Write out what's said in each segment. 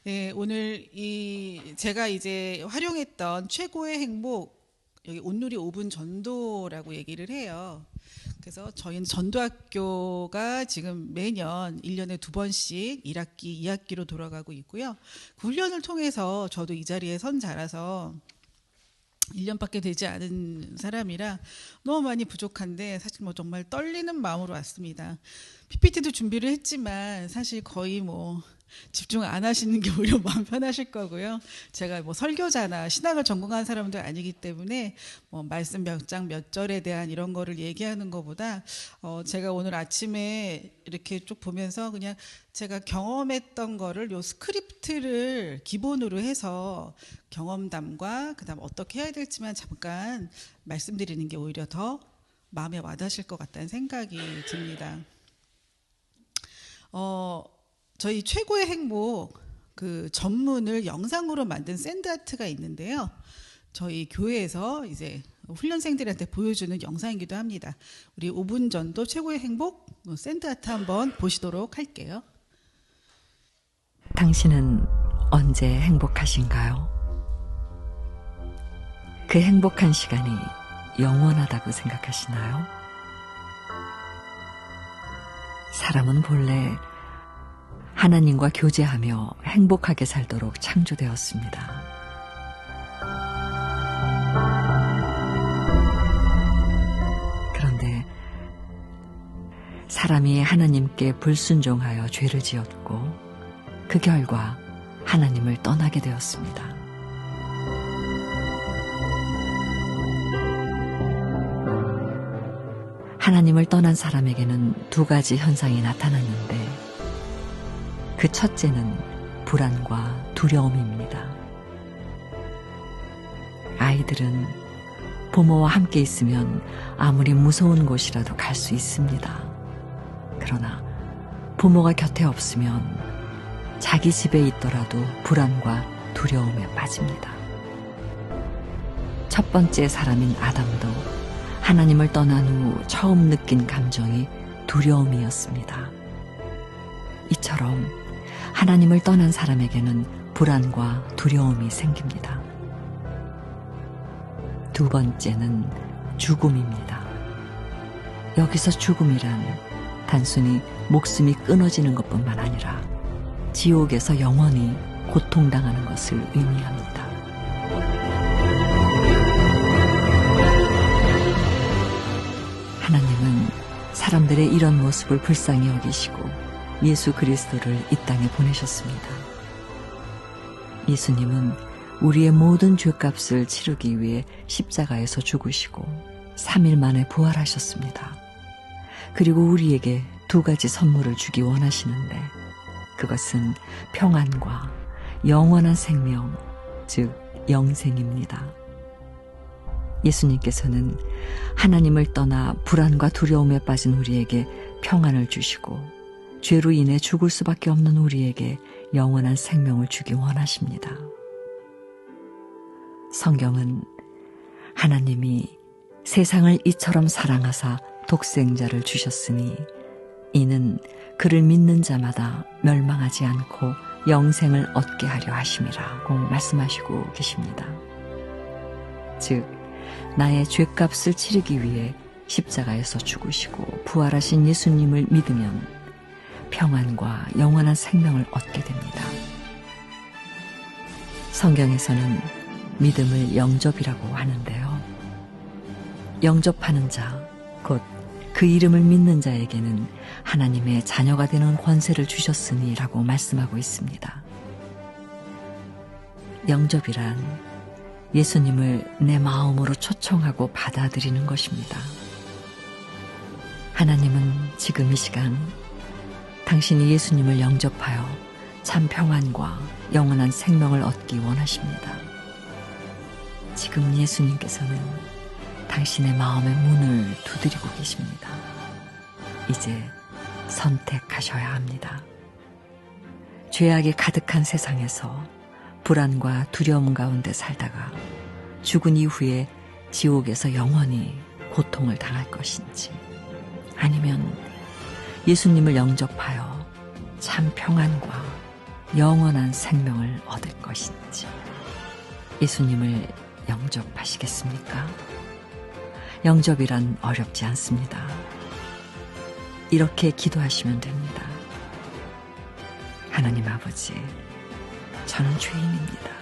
예, 오늘 제가 이제 활용했던 최고의 행복, 여기 온누리 5분 전도라고 얘기를 해요. 그래서 저희는 전도학교가 지금 매년 1년에 2번씩 1학기, 2학기로 돌아가고 있고요. 그 훈련을 통해서 저도 이 자리에 선 자라서 1년밖에 되지 않은 사람이라 너무 많이 부족한데 사실 뭐 정말 떨리는 마음으로 왔습니다. PPT도 준비를 했지만 사실 거의 뭐 집중 안 하시는 게 오히려 마음 편하실 거고요. 제가 뭐 설교자나 신학을 전공한 사람도 아니기 때문에 뭐 말씀 몇 장 몇 절에 대한 이런 거를 얘기하는 것보다 제가 오늘 아침에 이렇게 쭉 보면서 그냥 제가 경험했던 거를 요 스크립트를 기본으로 해서 경험담과 그다음 어떻게 해야 될지만 잠깐 말씀드리는 게 오히려 더 마음에 와닿으실 것 같다는 생각이 듭니다. 저희 최고의 행복 그 전문을 영상으로 만든 샌드아트가 있는데요. 저희 교회에서 이제 훈련생들한테 보여주는 영상이기도 합니다. 우리 5분 전도 최고의 행복 샌드아트 한번 보시도록 할게요. 당신은 언제 행복하신가요? 그 행복한 시간이 영원하다고 생각하시나요? 사람은 본래 하나님과 교제하며 행복하게 살도록 창조되었습니다. 그런데 사람이 하나님께 불순종하여 죄를 지었고 그 결과 하나님을 떠나게 되었습니다. 하나님을 떠난 사람에게는 두 가지 현상이 나타났는데 그 첫째는 불안과 두려움입니다. 아이들은 부모와 함께 있으면 아무리 무서운 곳이라도 갈 수 있습니다. 그러나 부모가 곁에 없으면 자기 집에 있더라도 불안과 두려움에 빠집니다. 첫 번째 사람인 아담도 하나님을 떠난 후 처음 느낀 감정이 두려움이었습니다. 이처럼 하나님을 떠난 사람에게는 불안과 두려움이 생깁니다. 두 번째는 죽음입니다. 여기서 죽음이란 단순히 목숨이 끊어지는 것뿐만 아니라 지옥에서 영원히 고통당하는 것을 의미합니다. 하나님은 사람들의 이런 모습을 불쌍히 여기시고 예수 그리스도를 이 땅에 보내셨습니다. 예수님은 우리의 모든 죄값을 치르기 위해 십자가에서 죽으시고 3일 만에 부활하셨습니다. 그리고 우리에게 두 가지 선물을 주기 원하시는데 그것은 평안과 영원한 생명, 즉 영생입니다. 예수님께서는 하나님을 떠나 불안과 두려움에 빠진 우리에게 평안을 주시고 죄로 인해 죽을 수밖에 없는 우리에게 영원한 생명을 주기 원하십니다. 성경은 하나님이 세상을 이처럼 사랑하사 독생자를 주셨으니 이는 그를 믿는 자마다 멸망하지 않고 영생을 얻게 하려 하심이라고 말씀하시고 계십니다. 즉 나의 죄값을 치르기 위해 십자가에서 죽으시고 부활하신 예수님을 믿으면 평안과 영원한 생명을 얻게 됩니다. 성경에서는 믿음을 영접이라고 하는데요. 영접하는 자, 곧 그 이름을 믿는 자에게는 하나님의 자녀가 되는 권세를 주셨으니 라고 말씀하고 있습니다. 영접이란 예수님을 내 마음으로 초청하고 받아들이는 것입니다. 하나님은 지금 이 시간 당신이 예수님을 영접하여 참 평안과 영원한 생명을 얻기 원하십니다. 지금 예수님께서는 당신의 마음의 문을 두드리고 계십니다. 이제 선택하셔야 합니다. 죄악이 가득한 세상에서 불안과 두려움 가운데 살다가 죽은 이후에 지옥에서 영원히 고통을 당할 것인지, 아니면 예수님을 영접하여 참 평안과 영원한 생명을 얻을 것인지. 예수님을 영접하시겠습니까? 영접이란 어렵지 않습니다. 이렇게 기도하시면 됩니다. 하나님 아버지, 저는 죄인입니다.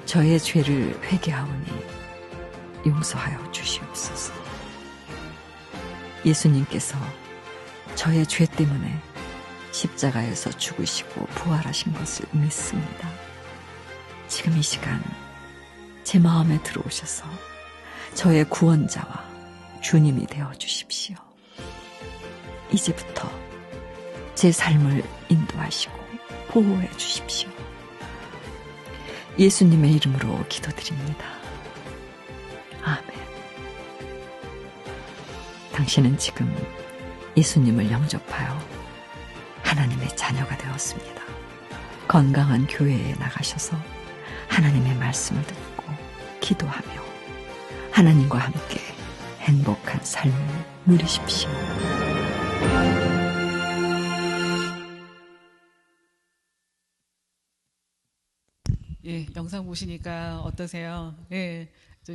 저의 죄를 회개하오니 용서하여 주시옵소서. 예수님께서 저의 죄 때문에 십자가에서 죽으시고 부활하신 것을 믿습니다. 지금 이 시간 제 마음에 들어오셔서 저의 구원자와 주님이 되어 주십시오. 이제부터 제 삶을 인도하시고 보호해 주십시오. 예수님의 이름으로 기도드립니다. 아멘. 당신은 지금 예수님을 영접하여 하나님의 자녀가 되었습니다. 건강한 교회에 나가셔서 하나님의 말씀을 듣고 기도하며 하나님과 함께 행복한 삶을 누리십시오. 예, 영상 보시니까 어떠세요? 예, 또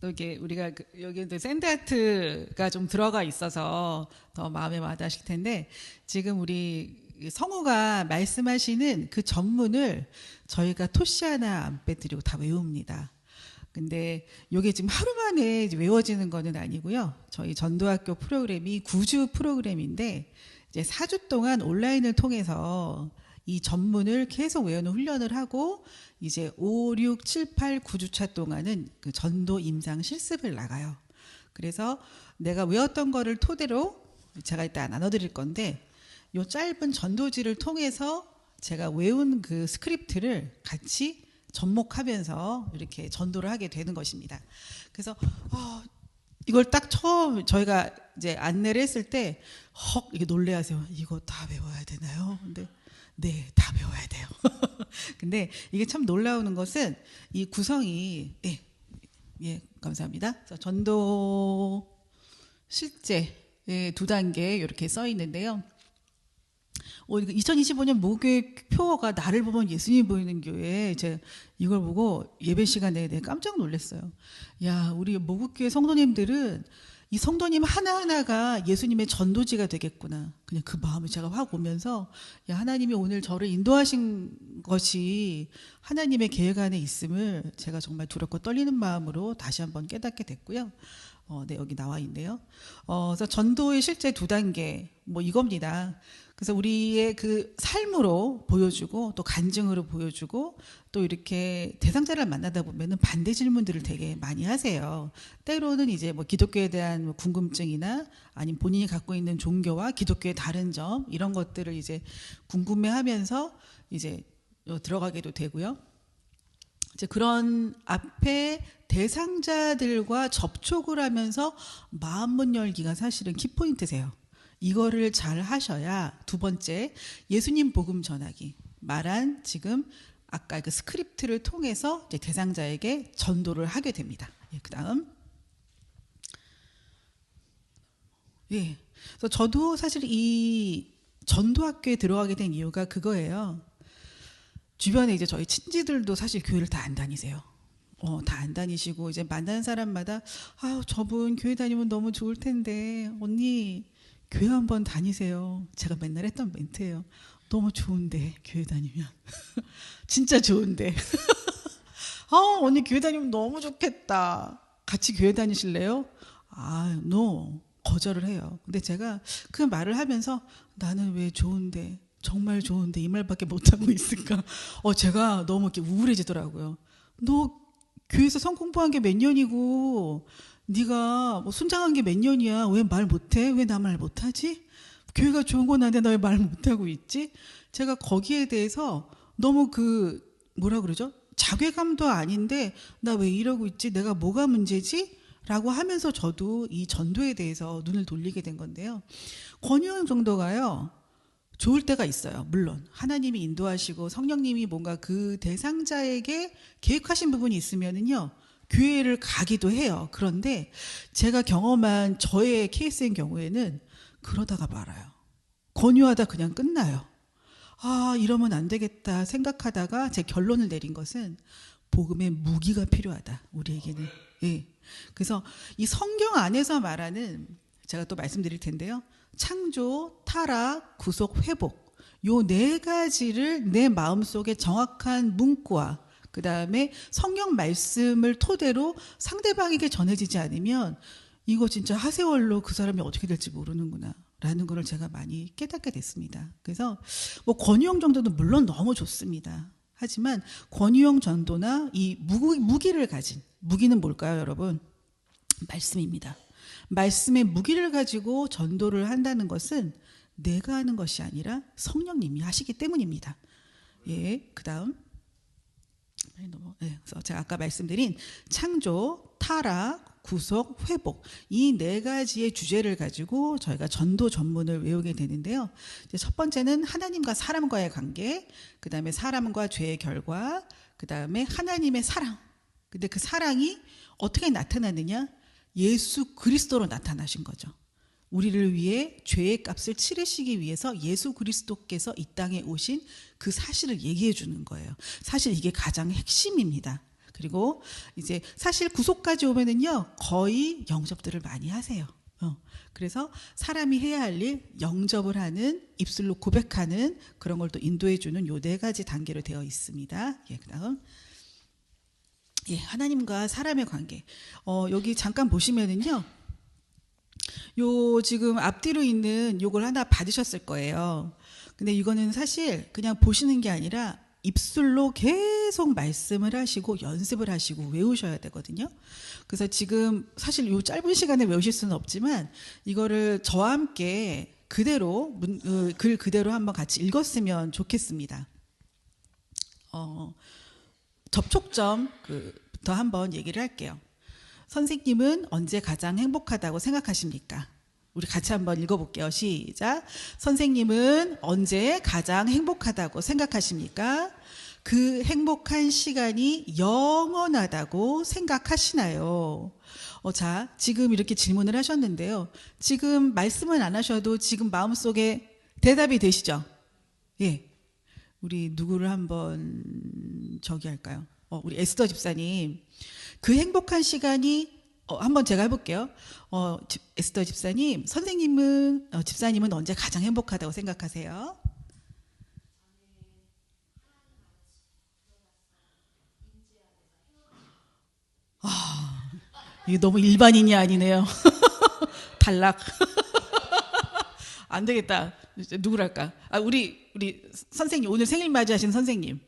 이게 우리가 여기 샌드아트가 좀 들어가 있어서 더 마음에 와닿으실 텐데, 지금 우리 성우가 말씀하시는 그 전문을 저희가 토시 하나 안 빼드리고 다 외웁니다. 근데 이게 지금 하루 만에 외워지는 거는 아니고요. 저희 전도학교 프로그램이 9주 프로그램인데 이제 4주 동안 온라인을 통해서 이 전문을 계속 외우는 훈련을 하고 이제 5, 6, 7, 8, 9주차 동안은 그 전도 임상 실습을 나가요. 그래서 내가 외웠던 거를 토대로 제가 이따 나눠드릴 건데, 요 짧은 전도지를 통해서 제가 외운 그 스크립트를 같이 접목하면서 이렇게 전도를 하게 되는 것입니다. 그래서 이걸 딱 처음 저희가 이제 안내를 했을 때 이게 놀래하세요. 이거 다 외워야 되나요? 근데 네, 다 외워야 돼요. 근데 이게 참 놀라우는 것은 이 구성이 예, 감사합니다. 그래서 전도 실제 2단계 이렇게 써 있는데요. 2025년 모교회 표어가 나를 보면 예수님 보이는 교회, 제가 이걸 보고 예배 시간에 내가 깜짝 놀랐어요. 야, 우리 모국교회 성도님들은 이 성도님 하나하나가 예수님의 전도지가 되겠구나. 그냥 그 마음을 제가 확 오면서, 야, 하나님이 오늘 저를 인도하신 것이 하나님의 계획 안에 있음을 제가 정말 두렵고 떨리는 마음으로 다시 한번 깨닫게 됐고요. 네, 여기 나와 있네요. 그래서 전도의 실제 2단계, 이겁니다. 그래서 우리의 그 삶으로 보여주고 또 간증으로 보여주고 또 이렇게 대상자를 만나다 보면은 반대 질문들을 되게 많이 하세요. 때로는 이제 기독교에 대한 궁금증이나 아니면 본인이 갖고 있는 종교와 기독교의 다른 점, 이런 것들을 이제 궁금해하면서 이제 들어가게도 되고요. 이제 그런 앞에 대상자들과 접촉을 하면서 마음문 열기가 사실은 키포인트세요. 이거를 잘 하셔야 두 번째, 예수님 복음 전하기, 말한 지금 아까 그 스크립트를 통해서 이제 대상자에게 전도를 하게 됩니다. 그 다음. 예. 그래서 저도 사실 이 전도학교에 들어가게 된 이유가 그거예요. 주변에 이제 저희 친지들도 사실 교회를 다 안 다니세요. 다 안 다니시고 이제 만나는 사람마다 저분 교회 다니면 너무 좋을 텐데 언니 교회 한번 다니세요. 제가 맨날 했던 멘트예요. 너무 좋은데 교회 다니면 진짜 좋은데 언니 교회 다니면 너무 좋겠다. 같이 교회 다니실래요? no, 거절을 해요. 근데 제가 그 말을 하면서 나는 왜 좋은데, 정말 좋은데 이 말밖에 못하고 있을까. 제가 너무 이렇게 우울해지더라고요. 너 교회에서 성 공부한 게 몇 년이고 네가 순장한 게 몇 년이야. 왜 말 못해? 왜 나 말 못하지? 교회가 좋은 건 아닌데 나 왜 말 못하고 있지? 제가 거기에 대해서 너무 뭐라 그러죠? 자괴감도 아닌데 나 왜 이러고 있지? 내가 뭐가 문제지? 라고 하면서 저도 이 전도에 대해서 눈을 돌리게 된 건데요. 권유형 정도가요, 좋을 때가 있어요. 물론 하나님이 인도하시고 성령님이 뭔가 그 대상자에게 계획하신 부분이 있으면은요, 교회를 가기도 해요. 그런데 제가 경험한 저의 케이스인 경우에는 그러다가 말아요. 권유하다 그냥 끝나요. 이러면 안 되겠다 생각하다가 제 결론을 내린 것은 복음의 무기가 필요하다, 우리에게는. 예. 그래서 이 성경 안에서 말하는, 제가 또 말씀드릴 텐데요, 창조, 타락, 구속, 회복, 요 네 가지를 내 마음속에 정확한 문구와 그 다음에 성경 말씀을 토대로 상대방에게 전해지지 않으면 이거 진짜 하세월로 그 사람이 어떻게 될지 모르는구나 라는 거를 제가 많이 깨닫게 됐습니다. 그래서 뭐 권유형 전도도 물론 너무 좋습니다. 하지만 권유형 전도나 이 무기를 가진, 무기는 뭘까요, 여러분? 말씀입니다. 말씀의 무기를 가지고 전도를 한다는 것은 내가 하는 것이 아니라 성령님이 하시기 때문입니다. 예, 그다음. 그래서 제가 아까 말씀드린 창조, 타락, 구속, 회복, 이 네 가지의 주제를 가지고 저희가 전도 전문을 외우게 되는데요. 이제 첫 번째는 하나님과 사람과의 관계, 그 다음에 사람과 죄의 결과, 그 다음에 하나님의 사랑. 근데 그 사랑이 어떻게 나타나느냐? 예수 그리스도로 나타나신 거죠. 우리를 위해 죄의 값을 치르시기 위해서 예수 그리스도께서 이 땅에 오신 그 사실을 얘기해 주는 거예요. 사실 이게 가장 핵심입니다. 그리고 이제 사실 구속까지 오면은요, 거의 영접들을 많이 하세요. 그래서 사람이 해야 할 일, 영접을 하는, 입술로 고백하는 그런 걸 또 인도해 주는 요 네 가지 단계로 되어 있습니다. 예, 그다음. 예, 하나님과 사람의 관계. 여기 잠깐 보시면은요, 요 지금 앞뒤로 있는 요걸 하나 받으셨을 거예요. 근데 이거는 사실 그냥 보시는 게 아니라 입술로 계속 말씀을 하시고 연습을 하시고 외우셔야 되거든요. 그래서 지금 사실 요 짧은 시간에 외우실 수는 없지만 이거를 저와 함께 그대로 글 그대로 한번 같이 읽었으면 좋겠습니다. 접촉점부터 한번 얘기를 할게요. 선생님은 언제 가장 행복하다고 생각하십니까? 우리 같이 한번 읽어볼게요. 시작. 선생님은 언제 가장 행복하다고 생각하십니까? 그 행복한 시간이 영원하다고 생각하시나요? 자, 지금 이렇게 질문을 하셨는데요. 지금 말씀은 안 하셔도 지금 마음속에 대답이 되시죠? 예. 우리 누구를 한번 저기 할까요? 우리 에스더 집사님. 그 행복한 시간이 한번 제가 해볼게요. 에스더 집사님, 집사님은 언제 가장 행복하다고 생각하세요? 이게 너무 일반인이 아니네요. 탈락. 안 되겠다. 누구랄까? 우리 선생님, 오늘 생일 맞이하신 선생님,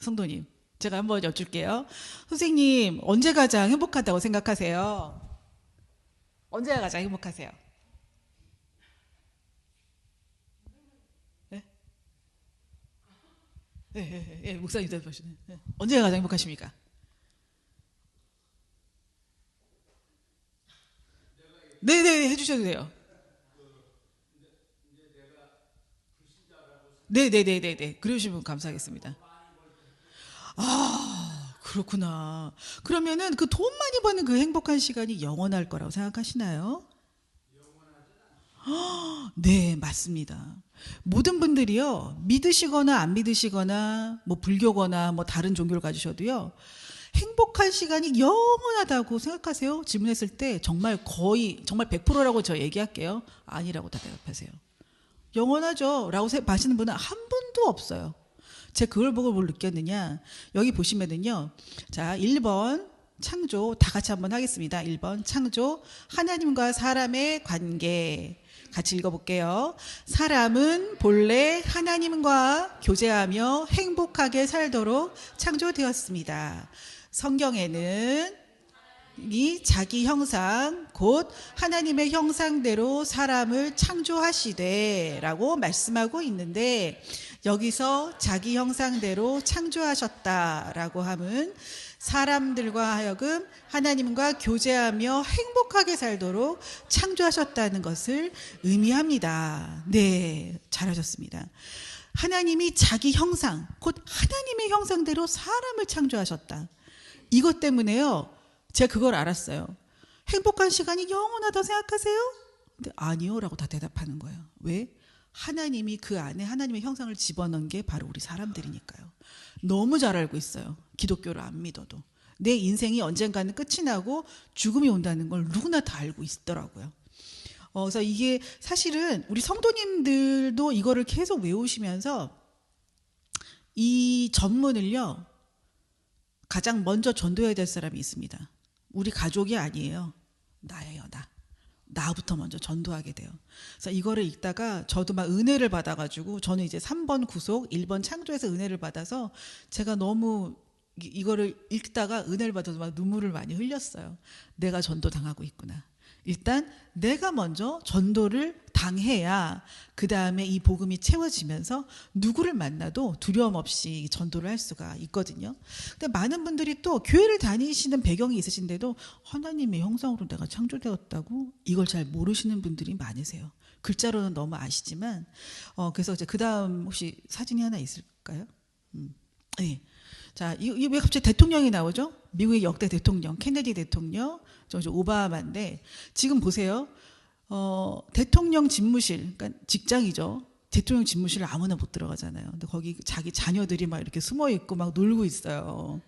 성도님. 제가 한번 여쭐게요. 선생님, 언제 가장 행복하다고 생각하세요? 언제가 가장 행복하세요? 네? 네, 목사님 대답하시네. 언제가 가장 행복하십니까? 네, 해주셔도 돼요. 네. 그러시면 감사하겠습니다. 그렇구나. 그러면은 그 돈 많이 버는 그 행복한 시간이 영원할 거라고 생각하시나요? 네, 맞습니다. 모든 분들이요, 믿으시거나 안 믿으시거나 뭐 불교거나 뭐 다른 종교를 가지셔도요, 행복한 시간이 영원하다고 생각하세요? 질문했을 때 정말 100%라고 저 얘기할게요. 아니라고 다 대답하세요. 영원하죠 라고 하시는 분은 한 분도 없어요. 제가 그걸 보고 뭘 느꼈느냐, 여기 보시면은요, 자, 1번 창조, 다 같이 한번 하겠습니다. 1번 창조, 하나님과 사람의 관계 같이 읽어볼게요. 사람은 본래 하나님과 교제하며 행복하게 살도록 창조되었습니다. 성경에는 이 자기 형상 곧 하나님의 형상대로 사람을 창조하시되 라고 말씀하고 있는데, 여기서 자기 형상대로 창조하셨다라고 하면 사람들과 하여금 하나님과 교제하며 행복하게 살도록 창조하셨다는 것을 의미합니다. 네, 잘하셨습니다. 하나님이 자기 형상 곧 하나님의 형상대로 사람을 창조하셨다. 이것 때문에요, 제가 그걸 알았어요. 행복한 시간이 영원하다고 생각하세요? 근데 아니요 라고 다 대답하는 거예요. 왜? 하나님이 그 안에 하나님의 형상을 집어넣은 게 바로 우리 사람들이니까요. 너무 잘 알고 있어요. 기독교를 안 믿어도. 내 인생이 언젠가는 끝이 나고 죽음이 온다는 걸 누구나 다 알고 있더라고요. 그래서 이게 사실은 우리 성도님들도 이거를 계속 외우시면서 이 전문을요, 가장 먼저 전도해야 될 사람이 있습니다. 우리 가족이 아니에요. 나예요, 나. 나부터 먼저 전도하게 돼요. 그래서 이거를 읽다가 저도 막 은혜를 받아가지고, 저는 이제 3번 구속, 1번 창조에서 은혜를 받아서 제가 너무 이거를 읽다가 은혜를 받아서 막 눈물을 많이 흘렸어요. 내가 전도 당하고 있구나. 일단 내가 먼저 전도를 당해야 그 다음에 이 복음이 채워지면서 누구를 만나도 두려움 없이 전도를 할 수가 있거든요. 근데 많은 분들이 또 교회를 다니시는 배경이 있으신데도 하나님의 형상으로 내가 창조되었다고 이걸 잘 모르시는 분들이 많으세요. 글자로는 너무 아시지만 그래서 이제 그 다음 혹시 사진이 하나 있을까요? 네. 자, 이게 왜 갑자기 대통령이 나오죠? 미국의 역대 대통령, 케네디 대통령, 저 오바마인데, 지금 보세요. 대통령 집무실, 그러니까 직장이죠. 대통령 집무실을 아무나 못 들어가잖아요. 근데 거기 자기 자녀들이 막 이렇게 숨어 있고 막 놀고 있어요.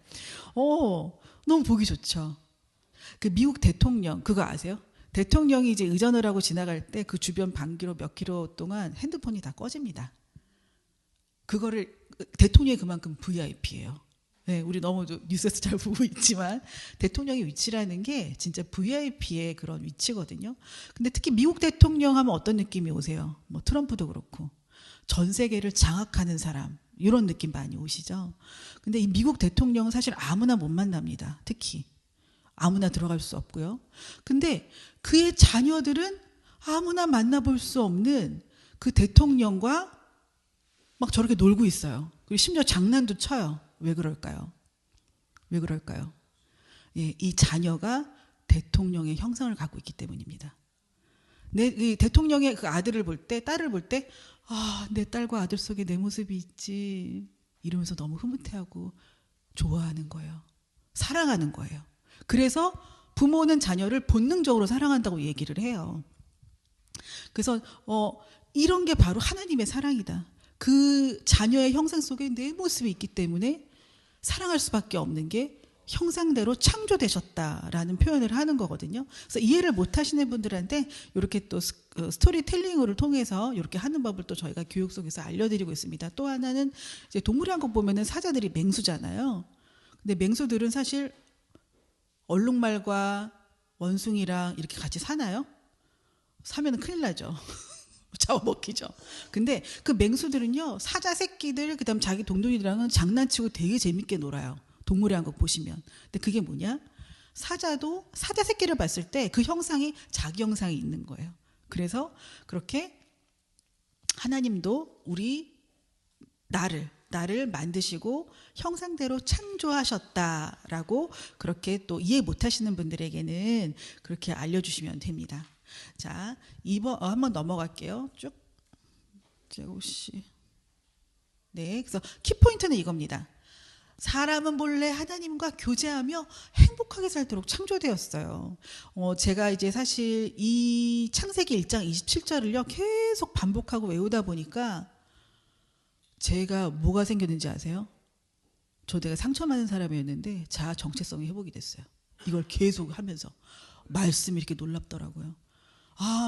너무 보기 좋죠. 그 미국 대통령, 그거 아세요? 대통령이 이제 의전을 하고 지나갈 때 그 주변 반기로 몇 킬로 동안 핸드폰이 다 꺼집니다. 그거를, 대통령이 그만큼 VIP예요. 네, 우리 너무 뉴스에서 잘 보고 있지만 대통령의 위치라는 게 진짜 VIP의 그런 위치거든요. 근데 특히 미국 대통령 하면 어떤 느낌이 오세요? 뭐 트럼프도 그렇고 전 세계를 장악하는 사람, 이런 느낌 많이 오시죠. 근데 이 미국 대통령은 사실 아무나 못 만납니다. 특히 아무나 들어갈 수 없고요. 근데 그의 자녀들은 아무나 만나볼 수 없는 그 대통령과 막 저렇게 놀고 있어요. 그리고 심지어 장난도 쳐요. 왜 그럴까요? 왜 그럴까요? 예, 이 자녀가 대통령의 형상을 갖고 있기 때문입니다. 이 대통령의 그 아들을 볼 때, 딸을 볼 때, 내 딸과 아들 속에 내 모습이 있지. 이러면서 너무 흐뭇해하고 좋아하는 거예요. 사랑하는 거예요. 그래서 부모는 자녀를 본능적으로 사랑한다고 얘기를 해요. 그래서 이런 게 바로 하나님의 사랑이다. 그 자녀의 형상 속에 내 모습이 있기 때문에 사랑할 수밖에 없는 게 형상대로 창조되셨다라는 표현을 하는 거거든요. 그래서 이해를 못 하시는 분들한테 이렇게 또 스토리텔링을 통해서 이렇게 하는 법을 또 저희가 교육 속에서 알려드리고 있습니다. 또 하나는 이제 동물의 왕국 보면은 사자들이 맹수잖아요. 근데 맹수들은 사실 얼룩말과 원숭이랑 이렇게 같이 사나요? 사면은 큰일 나죠. 잡아먹히죠. 근데 그 맹수들은요, 사자 새끼들, 그 다음 자기 동료들이랑은 장난치고 되게 재밌게 놀아요. 동물의 왕국 보시면. 근데 그게 뭐냐? 사자도 사자 새끼를 봤을 때 그 형상이 자기 형상이 있는 거예요. 그래서 그렇게 하나님도 나를 만드시고 형상대로 창조하셨다라고 그렇게 또 이해 못 하시는 분들에게는 그렇게 알려주시면 됩니다. 자, 2번 한번 넘어갈게요. 쭉. 제고씨. 네, 그래서 키포인트는 이겁니다. 사람은 본래 하나님과 교제하며 행복하게 살도록 창조되었어요. 제가 이제 사실 이 창세기 1장 27절을요 계속 반복하고 외우다 보니까 제가 뭐가 생겼는지 아세요? 내가 상처받은 사람이었는데 자아 정체성이 회복이 됐어요. 이걸 계속 하면서 말씀이 이렇게 놀랍더라고요.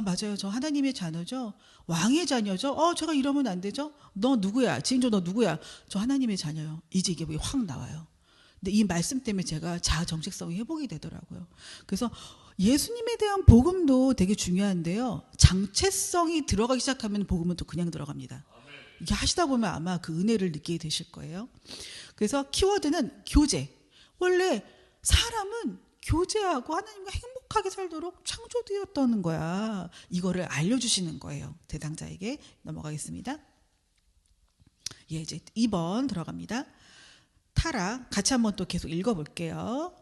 맞아요. 저 하나님의 자녀죠. 왕의 자녀죠. 제가 이러면 안 되죠. 너 누구야? 지인조 너 누구야? 저 하나님의 자녀요. 이제 이게 확 나와요. 근데 이 말씀 때문에 제가 자아 정체성이 회복이 되더라고요. 그래서 예수님에 대한 복음도 되게 중요한데요. 정체성이 들어가기 시작하면 복음은 또 그냥 들어갑니다. 이게 하시다 보면 아마 그 은혜를 느끼게 되실 거예요. 그래서 키워드는 교제. 원래 사람은 교제하고 하나님과 행복하게 살도록 창조되었다는 거야. 이거를 알려주시는 거예요. 대상자에게. 넘어가겠습니다. 예, 이제 2번 들어갑니다. 타락. 같이 한번 또 계속 읽어볼게요.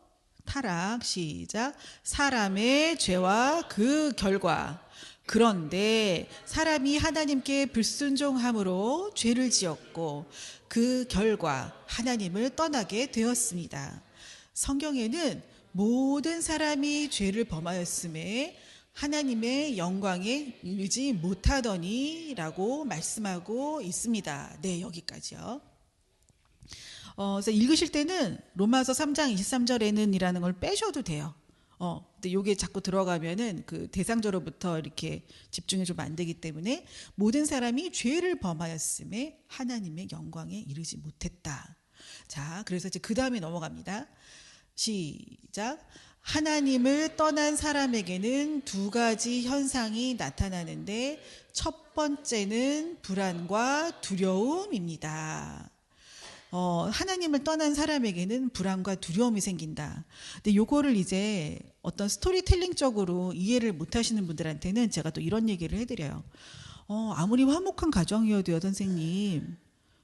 타락. 시작. 사람의 죄와 그 결과. 그런데 사람이 하나님께 불순종함으로 죄를 지었고 그 결과 하나님을 떠나게 되었습니다. 성경에는 모든 사람이 죄를 범하였음에 하나님의 영광에 이르지 못하더니 라고 말씀하고 있습니다. 네, 여기까지요. 그래서 읽으실 때는 로마서 3장 23절에는 이라는 걸 빼셔도 돼요. 근데 요게 자꾸 들어가면은 그 대상자로부터 이렇게 집중이 좀 안 되기 때문에 모든 사람이 죄를 범하였음에 하나님의 영광에 이르지 못했다. 자, 그래서 이제 그 다음에 넘어갑니다. 시작. 하나님을 떠난 사람에게는 두 가지 현상이 나타나는데 첫 번째는 불안과 두려움입니다. 하나님을 떠난 사람에게는 불안과 두려움이 생긴다. 근데 요거를 이제 어떤 스토리텔링적으로 이해를 못 하시는 분들한테는 제가 또 이런 얘기를 해드려요. 아무리 화목한 가정이어도요, 선생님.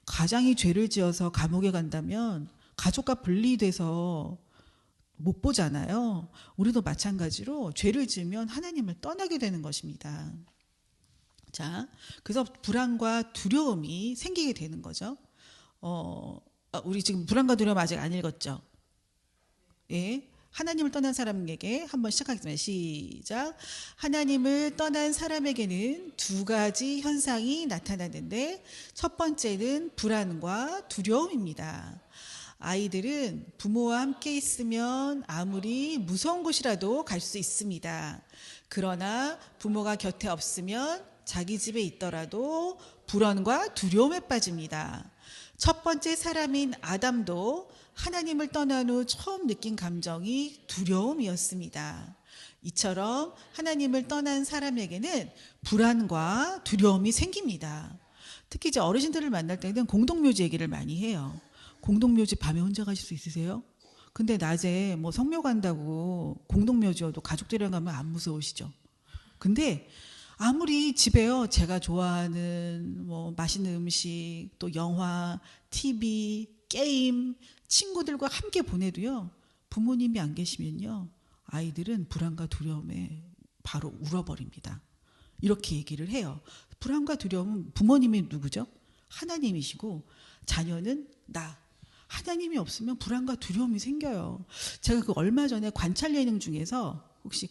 가장이 죄를 지어서 감옥에 간다면 가족과 분리돼서 못 보잖아요. 우리도 마찬가지로 죄를 지으면 하나님을 떠나게 되는 것입니다. 자, 그래서 불안과 두려움이 생기게 되는 거죠. 우리 지금 불안과 두려움 아직 안 읽었죠? 예. 하나님을 떠난 사람에게 한번 시작하겠습니다. 시작. 하나님을 떠난 사람에게는 두 가지 현상이 나타나는데 첫 번째는 불안과 두려움입니다. 아이들은 부모와 함께 있으면 아무리 무서운 곳이라도 갈 수 있습니다. 그러나 부모가 곁에 없으면 자기 집에 있더라도 불안과 두려움에 빠집니다. 첫 번째 사람인 아담도 하나님을 떠난 후 처음 느낀 감정이 두려움이었습니다. 이처럼 하나님을 떠난 사람에게는 불안과 두려움이 생깁니다. 특히 이제 어르신들을 만날 때는 공동묘지 얘기를 많이 해요. 공동묘지 밤에 혼자 가실 수 있으세요? 근데 낮에 뭐 성묘 간다고 공동묘지여도 가족들이랑 가면 안 무서우시죠? 근데 아무리 집에요, 제가 좋아하는 뭐 맛있는 음식, 또 영화, TV, 게임, 친구들과 함께 보내도요, 부모님이 안 계시면요, 아이들은 불안과 두려움에 바로 울어버립니다. 이렇게 얘기를 해요. 불안과 두려움은 부모님이 누구죠? 하나님이시고 자녀는 나. 하나님이 없으면 불안과 두려움이 생겨요. 제가 그 얼마 전에 관찰 예능 중에서 혹시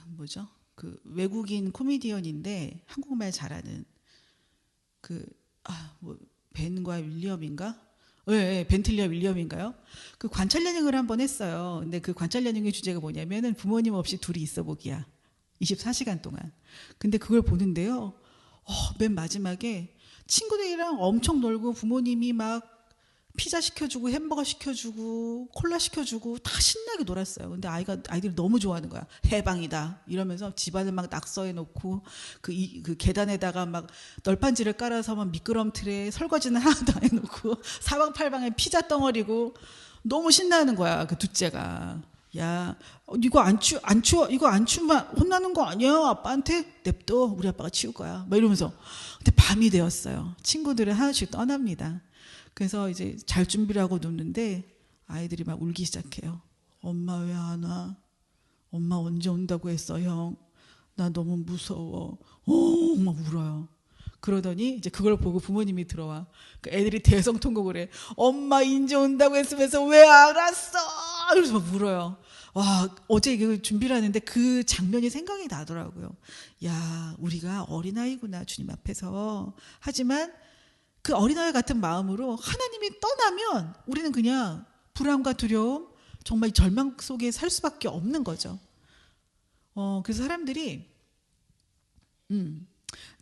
뭐죠? 그 외국인 코미디언인데 한국말 잘하는 벤과 윌리엄인가? 네, 벤틀리와 윌리엄인가요? 그 관찰 예능을 한번 했어요. 근데 그 관찰 예능의 주제가 뭐냐면은 부모님 없이 둘이 있어 보기야. 24시간 동안. 근데 그걸 보는데요. 맨 마지막에 친구들이랑 엄청 놀고 부모님이 막 피자 시켜주고 햄버거 시켜주고 콜라 시켜주고 다 신나게 놀았어요. 근데 아이들이 너무 좋아하는 거야. 해방이다 이러면서 집안을 막 낙서해 놓고 그 계단에다가 막 널판지를 깔아서 막 미끄럼틀에 설거지는 하나도 안 해놓고 사방팔방에 피자 덩어리고 너무 신나는 거야. 그 둘째가. 야, 이거 안 치워, 이거 안 치우면 혼나는 거 아니야? 아빠한테 냅둬. 우리 아빠가 치울 거야. 막 이러면서. 근데 밤이 되었어요. 친구들은 하나씩 떠납니다. 그래서 이제 잘 준비를 하고 눕는데 아이들이 막 울기 시작해요. 엄마 왜 안 와? 엄마 언제 온다고 했어, 형? 나 너무 무서워. 막 울어요. 그러더니 이제 그걸 보고 부모님이 들어와. 그 애들이 대성통곡을 해. 엄마 인제 온다고 했으면서 왜 안 왔어? 이러면서 막 울어요. 와, 어제 그 준비를 하는데 그 장면이 생각이 나더라고요. 야, 우리가 어린아이구나, 주님 앞에서. 하지만 그 어린아이 같은 마음으로 하나님이 떠나면 우리는 그냥 불안과 두려움, 정말 절망 속에 살 수밖에 없는 거죠. 그래서 사람들이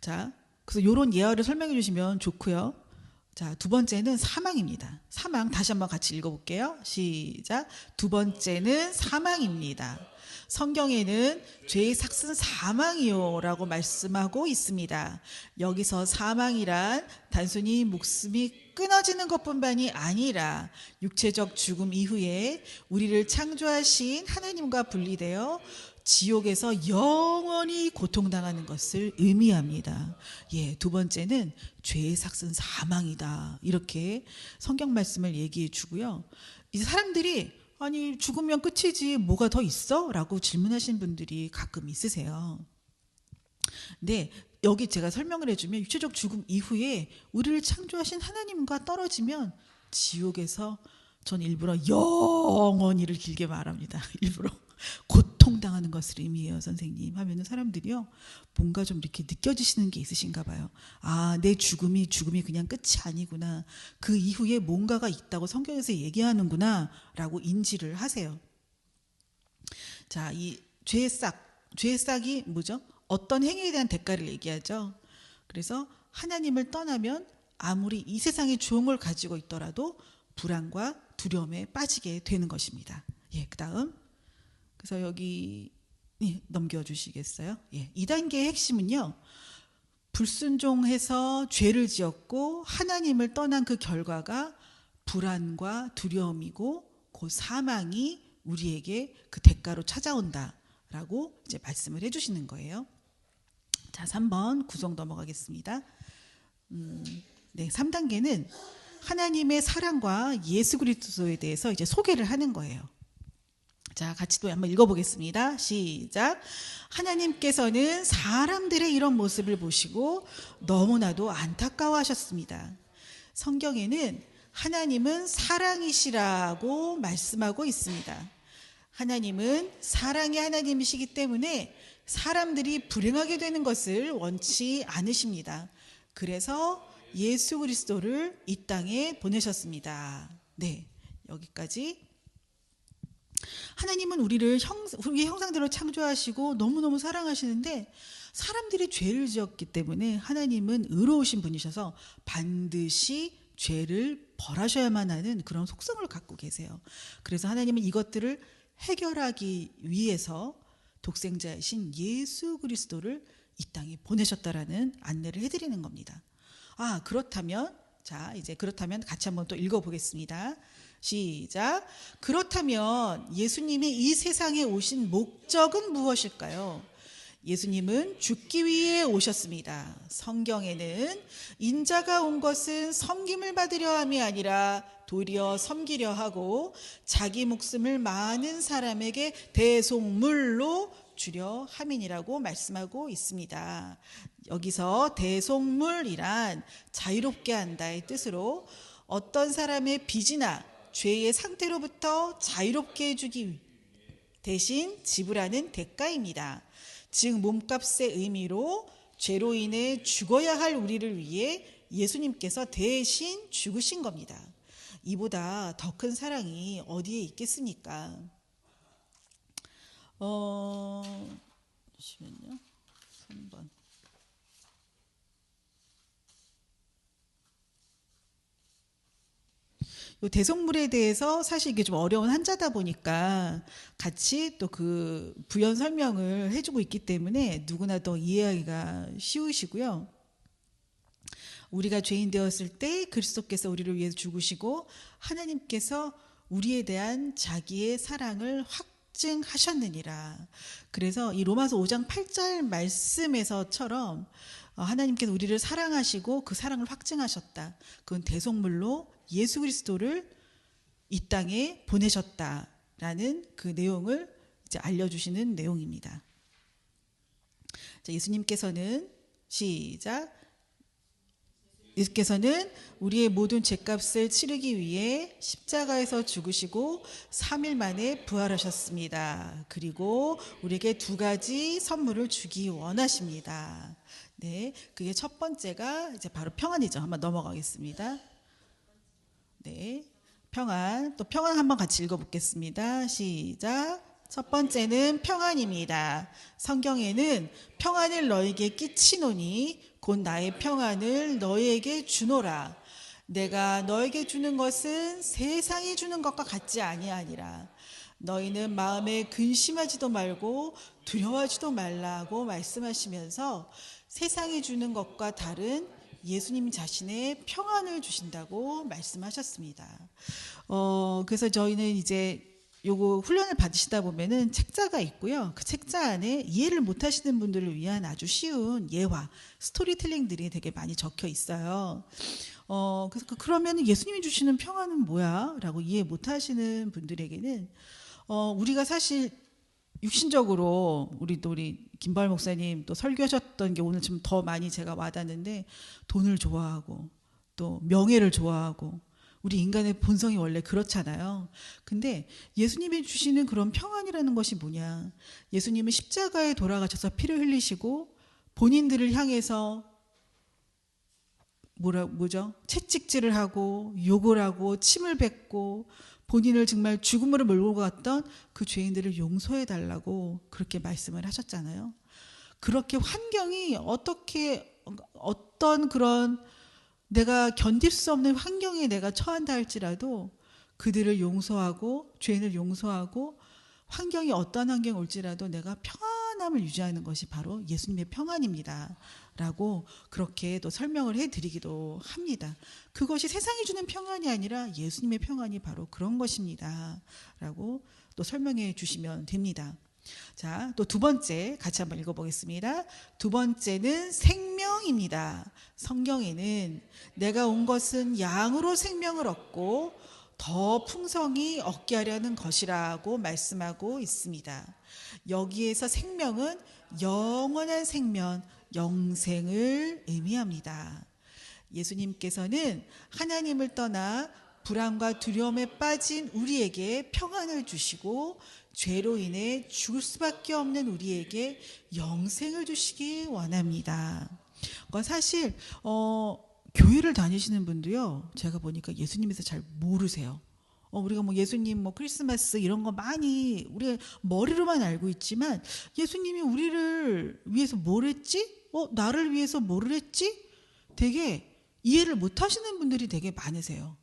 자, 그래서 이런 예화를 설명해 주시면 좋고요. 자, 두 번째는 사망입니다. 사망 다시 한번 같이 읽어볼게요. 시작. 두 번째는 사망입니다. 성경에는 죄의 삭은 사망이요라고 말씀하고 있습니다. 여기서 사망이란 단순히 목숨이 끊어지는 것뿐만이 아니라 육체적 죽음 이후에 우리를 창조하신 하나님과 분리되어 지옥에서 영원히 고통당하는 것을 의미합니다. 예, 두 번째는 죄의 삭은 사망이다. 이렇게 성경 말씀을 얘기해 주고요. 이제 사람들이 아니 죽으면 끝이지 뭐가 더 있어? 라고 질문하시는 분들이 가끔 있으세요. 근데 여기 제가 설명을 해주면 육체적 죽음 이후에 우리를 창조하신 하나님과 떨어지면 지옥에서 전 일부러 영원히를 길게 말합니다. 일부러 고통당하는 것을 의미해요, 선생님. 하면은 사람들이요, 뭔가 좀 이렇게 느껴지시는 게 있으신가 봐요. 아, 내 죽음이 그냥 끝이 아니구나. 그 이후에 뭔가가 있다고 성경에서 얘기하는구나. 라고 인지를 하세요. 자, 이 죄의 싹이 뭐죠? 어떤 행위에 대한 대가를 얘기하죠. 그래서 하나님을 떠나면 아무리 이 세상의 좋은 가지고 있더라도 불안과 두려움에 빠지게 되는 것입니다. 예, 그 다음. 그래서 여기 넘겨주시겠어요? 예, 2단계의 핵심은요, 불순종해서 죄를 지었고 하나님을 떠난 그 결과가 불안과 두려움이고 그 사망이 우리에게 그 대가로 찾아온다라고 이제 말씀을 해주시는 거예요. 자, 3번 구성 넘어가겠습니다. 네, 3단계는 하나님의 사랑과 예수 그리스도에 대해서 이제 소개를 하는 거예요. 자, 같이 또 한번 읽어보겠습니다. 시작. 하나님께서는 사람들의 이런 모습을 보시고 너무나도 안타까워하셨습니다. 성경에는 하나님은 사랑이시라고 말씀하고 있습니다. 하나님은 사랑의 하나님이시기 때문에 사람들이 불행하게 되는 것을 원치 않으십니다. 그래서 예수 그리스도를 이 땅에 보내셨습니다. 네, 여기까지. 하나님은 우리의 형상대로 창조하시고 너무너무 사랑하시는데 사람들이 죄를 지었기 때문에 하나님은 의로우신 분이셔서 반드시 죄를 벌하셔야만 하는 그런 속성을 갖고 계세요. 그래서 하나님은 이것들을 해결하기 위해서 독생자이신 예수 그리스도를 이 땅에 보내셨다라는 안내를 해드리는 겁니다. 아, 그렇다면 같이 한번 또 읽어보겠습니다. 시작. 그렇다면 예수님이 이 세상에 오신 목적은 무엇일까요? 예수님은 죽기 위해 오셨습니다. 성경에는 인자가 온 것은 섬김을 받으려 함이 아니라 도리어 섬기려 하고 자기 목숨을 많은 사람에게 대속물로 주려 함이니라고 말씀하고 있습니다. 여기서 대속물이란 자유롭게 한다의 뜻으로 어떤 사람의 빚이나 죄의 상태로부터 자유롭게 해주기 대신 지불하는 대가입니다. 즉 몸값의 의미로 죄로 인해 죽어야 할 우리를 위해 예수님께서 대신 죽으신 겁니다. 이보다 더 큰 사랑이 어디에 있겠습니까? 잠시만요. 3번. 이 대속물에 대해서 사실 이게 좀 어려운 한자다 보니까 같이 또 그 부연 설명을 해주고 있기 때문에 누구나 더 이해하기가 쉬우시고요. 우리가 죄인 되었을 때 그리스도께서 우리를 위해서 죽으시고 하나님께서 우리에 대한 자기의 사랑을 확증하셨느니라. 그래서 이 로마서 5장 8절 말씀에서처럼 하나님께서 우리를 사랑하시고 그 사랑을 확증하셨다. 그건 대속물로 예수 그리스도를 이 땅에 보내셨다라는 그 내용을 이제 알려주시는 내용입니다. 자, 예수님께서는 시작. 예수께서는 우리의 모든 죄값을 치르기 위해 십자가에서 죽으시고 3일 만에 부활하셨습니다. 그리고 우리에게 2가지 선물을 주기 원하십니다. 네, 그게 첫 번째가 이제 바로 평안이죠. 한번 넘어가겠습니다. 네, 평안. 또 평안 한번 같이 읽어보겠습니다. 시작. 첫 번째는 평안입니다. 성경에는 평안을 너에게 끼치노니 곧 나의 평안을 너에게 주노라. 내가 너에게 주는 것은 세상이 주는 것과 같지 아니하니라. 너희는 마음에 근심하지도 말고 두려워하지도 말라고 말씀하시면서 세상이 주는 것과 다른 예수님 자신의 평안을 주신다고 말씀하셨습니다. 그래서 저희는 이제 요거 훈련을 받으시다 보면은 책자가 있고요. 그 책자 안에 이해를 못 하시는 분들을 위한 아주 쉬운 예화, 스토리텔링들이 되게 많이 적혀 있어요. 그래서 그러면 예수님이 주시는 평안은 뭐야? 라고 이해 못 하시는 분들에게는 우리가 사실 육신적으로 우리 김발 목사님 또 설교하셨던 게 오늘 좀 더 많이 제가 와닿는데 돈을 좋아하고 또 명예를 좋아하고 우리 인간의 본성이 원래 그렇잖아요. 근데 예수님이 주시는 그런 평안이라는 것이 뭐냐? 예수님은 십자가에 돌아가셔서 피를 흘리시고 본인들을 향해서 뭐죠? 채찍질을 하고 욕을 하고 침을 뱉고 본인을 정말 죽음으로 몰고 갔던 그 죄인들을 용서해 달라고 그렇게 말씀을 하셨잖아요. 그렇게 환경이 어떤 그런 내가 견딜 수 없는 환경에 내가 처한다 할지라도 그들을 용서하고 죄인을 용서하고 환경이 어떤 환경이 올지라도 내가 평안함을 유지하는 것이 바로 예수님의 평안입니다. 라고 그렇게 또 설명을 해드리기도 합니다. 그것이 세상이 주는 평안이 아니라 예수님의 평안이 바로 그런 것입니다. 라고 또 설명해 주시면 됩니다. 자, 또 두 번째 같이 한번 읽어보겠습니다. 두 번째는 생명입니다. 성경에는 내가 온 것은 양으로 생명을 얻고 더 풍성히 얻게 하려는 것이라고 말씀하고 있습니다. 여기에서 생명은 영원한 생명, 영생을 의미합니다. 예수님께서는 하나님을 떠나 불안과 두려움에 빠진 우리에게 평안을 주시고 죄로 인해 죽을 수밖에 없는 우리에게 영생을 주시기 원합니다. 그건 사실 교회를 다니시는 분도요, 제가 보니까 예수님에 대해서 잘 모르세요. 우리가 뭐 예수님 뭐 크리스마스 이런 거 많이 우리가 머리로만 알고 있지만 예수님이 우리를 위해서 뭘 했지? 나를 위해서 뭘 했지? 되게 이해를 못 하시는 분들이 되게 많으세요.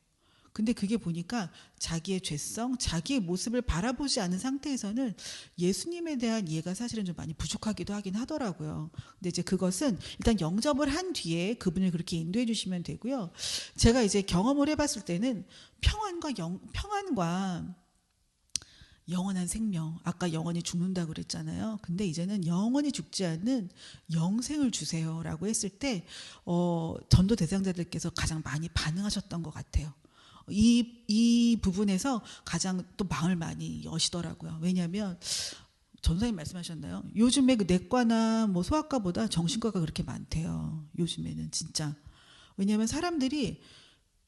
근데 그게 보니까 자기의 죄성, 자기의 모습을 바라보지 않은 상태에서는 예수님에 대한 이해가 사실은 좀 많이 부족하기도 하긴 하더라고요. 근데 이제 그것은 일단 영접을 한 뒤에 그분을 그렇게 인도해 주시면 되고요. 제가 이제 경험을 해봤을 때는 평안과 영원한 생명, 아까 영원히 죽는다고 그랬잖아요. 근데 이제는 영원히 죽지 않는 영생을 주세요라고 했을 때 전도 대상자들께서 가장 많이 반응하셨던 것 같아요. 이 부분에서 가장 또 마음을 많이 여시더라고요. 왜냐하면 전사님 말씀하셨나요? 요즘에 그 내과나 뭐 소아과보다 정신과가 그렇게 많대요. 요즘에는 진짜. 왜냐하면 사람들이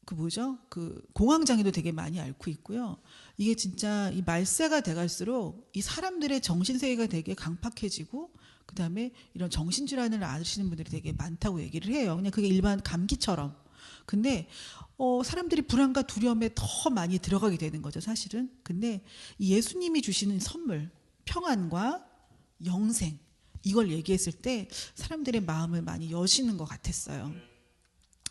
그 공황장애도 되게 많이 앓고 있고요. 이게 진짜 이 말세가 돼갈수록 이 사람들의 정신세계가 되게 강팍해지고 그다음에 이런 정신질환을 앓으시는 분들이 되게 많다고 얘기를 해요. 그냥 그게 일반 감기처럼. 근데 사람들이 불안과 두려움에 더 많이 들어가게 되는 거죠, 사실은. 근데 이 예수님이 주시는 선물, 평안과 영생, 이걸 얘기했을 때 사람들의 마음을 많이 여시는 것 같았어요.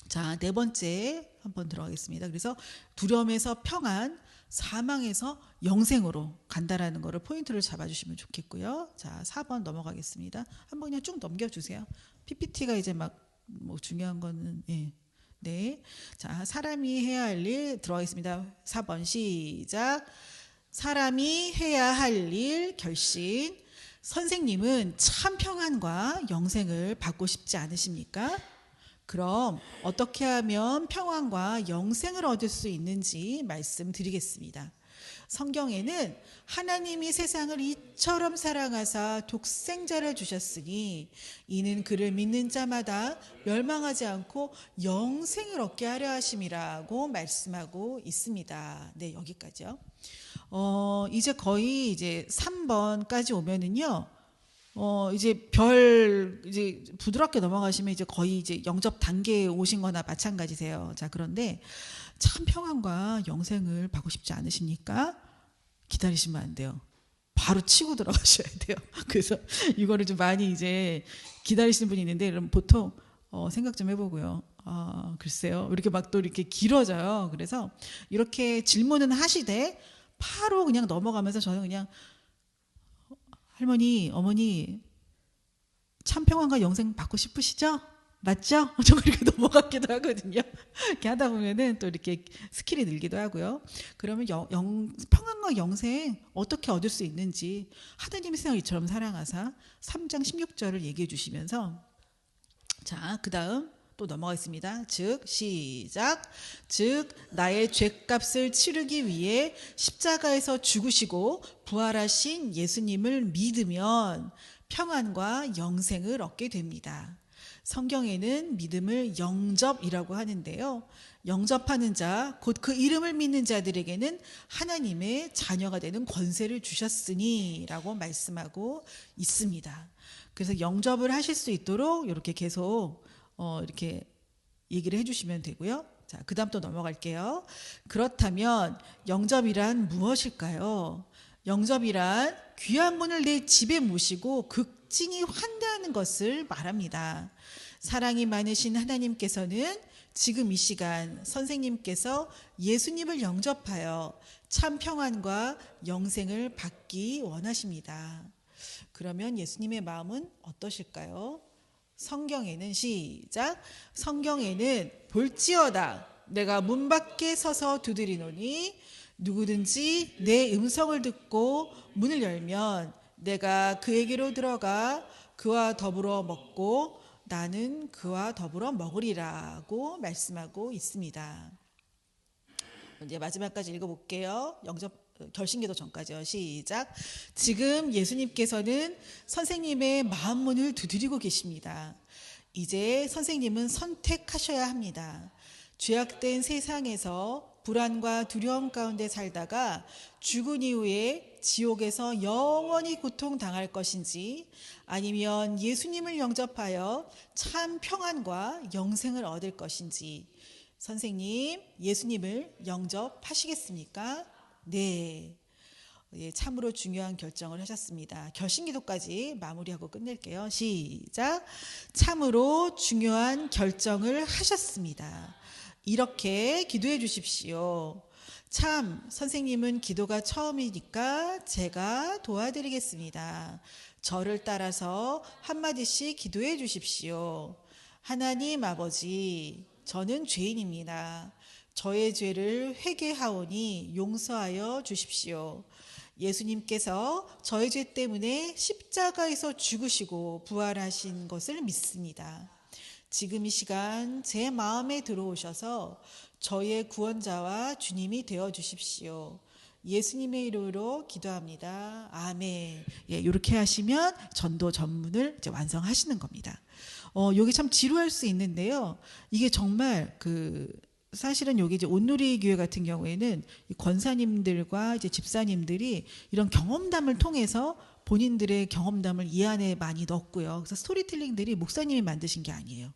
자, 네 번째 한번 들어가겠습니다. 그래서 두려움에서 평안, 사망에서 영생으로 간다라는 거를 포인트를 잡아주시면 좋겠고요. 자, 4번 넘어가겠습니다. 한번 그냥 쭉 넘겨주세요. PPT가 이제 뭐 중요한 거는 네. 자, 사람이 해야 할 일 들어가겠습니다. 4번 시작. 사람이 해야 할 일 결심. 선생님은 참 평안과 영생을 받고 싶지 않으십니까? 그럼 어떻게 하면 평안과 영생을 얻을 수 있는지 말씀드리겠습니다. 성경에는 하나님이 세상을 이처럼 사랑하사 독생자를 주셨으니 이는 그를 믿는 자마다 멸망하지 않고 영생을 얻게 하려 하심이라고 말씀하고 있습니다. 네, 여기까지요. 이제 거의 이제 3번까지 오면은요. 이제 부드럽게 넘어가시면 이제 거의 이제 영접 단계에 오신 거나 마찬가지세요. 자, 그런데 참 평안과 영생을 받고 싶지 않으십니까? 기다리시면 안 돼요. 바로 치고 들어가셔야 돼요. 그래서 이거를 좀 많이 이제 기다리시는 분이 있는데, 그럼 보통 생각 좀 해보고요. 글쎄요. 이렇게 막 또 이렇게 길어져요. 그래서 이렇게 질문은 하시되 바로 그냥 넘어가면서 저는 그냥 할머니, 어머니 참 평안과 영생 받고 싶으시죠? 맞죠? 저 그렇게 넘어가기도 하거든요. 이렇게 하다 보면은 또 이렇게 스킬이 늘기도 하고요. 그러면 평안과 영생 어떻게 얻을 수 있는지 하나님의 세상을 이처럼 사랑하사 3장 16절을 얘기해 주시면서, 자, 그 다음 또 넘어가겠습니다. 즉 시작. 즉 나의 죄값을 치르기 위해 십자가에서 죽으시고 부활하신 예수님을 믿으면 평안과 영생을 얻게 됩니다. 성경에는 믿음을 영접이라고 하는데요. 영접하는 자, 곧 그 이름을 믿는 자들에게는 하나님의 자녀가 되는 권세를 주셨으니 라고 말씀하고 있습니다. 그래서 영접을 하실 수 있도록 이렇게 계속 이렇게 얘기를 해주시면 되고요. 자, 그 다음 또 넘어갈게요. 그렇다면 영접이란 무엇일까요? 영접이란 귀한 분을 내 집에 모시고 극진히 환대하는 것을 말합니다. 사랑이 많으신 하나님께서는 지금 이 시간 선생님께서 예수님을 영접하여 참 평안과 영생을 받기 원하십니다. 그러면 예수님의 마음은 어떠실까요? 성경에는 시작. 성경에는 볼지어다 내가 문 밖에 서서 두드리노니 누구든지 내 음성을 듣고 문을 열면 내가 그에게로 들어가 그와 더불어 먹고 나는 그와 더불어 먹으리라고 말씀하고 있습니다. 이제 마지막까지 읽어볼게요. 결신기도 전까지요. 시작. 지금 예수님께서는 선생님의 마음 문을 두드리고 계십니다. 이제 선생님은 선택하셔야 합니다. 죄악된 세상에서 불안과 두려움 가운데 살다가 죽은 이후에 지옥에서 영원히 고통당할 것인지 아니면 예수님을 영접하여 참 평안과 영생을 얻을 것인지 선생님, 예수님을 영접하시겠습니까? 네. 예, 참으로 중요한 결정을 하셨습니다. 결신기도까지 마무리하고 끝낼게요. 시작. 참으로 중요한 결정을 하셨습니다. 이렇게 기도해 주십시오. 참, 선생님은 기도가 처음이니까 제가 도와드리겠습니다. 저를 따라서 한마디씩 기도해 주십시오. 하나님 아버지, 저는 죄인입니다. 저의 죄를 회개하오니 용서하여 주십시오. 예수님께서 저의 죄 때문에 십자가에서 죽으시고 부활하신 것을 믿습니다. 지금 이 시간 제 마음에 들어오셔서 저의 구원자와 주님이 되어 주십시오. 예수님의 이름으로 기도합니다. 아멘. 예, 이렇게 하시면 전도 전문을 이제 완성하시는 겁니다. 여기 참 지루할 수 있는데요. 이게 정말 사실은 여기 이제 온누리 교회 같은 경우에는 권사님들과 이제 집사님들이 이런 경험담을 통해서 본인들의 경험담을 이 안에 많이 넣었고요. 그래서 스토리텔링들이 목사님이 만드신 게 아니에요.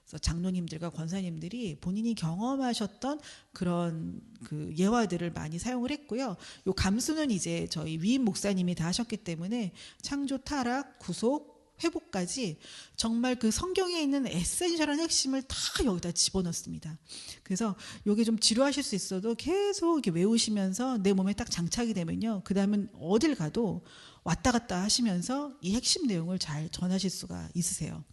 그래서 장로님들과 권사님들이 본인이 경험하셨던 그런 예화들을 많이 사용을 했고요. 요 감수는 이제 저희 위임 목사님이 다 하셨기 때문에 창조, 타락, 구속, 회복까지 정말 그 성경에 있는 에센셜한 핵심을 다 여기다 집어넣습니다. 그래서 이게 좀 지루하실 수 있어도 계속 이렇게 외우시면서 내 몸에 딱 장착이 되면요. 그 다음은 어딜 가도 왔다 갔다 하시면서 이 핵심 내용을 잘 전하실 수가 있으세요.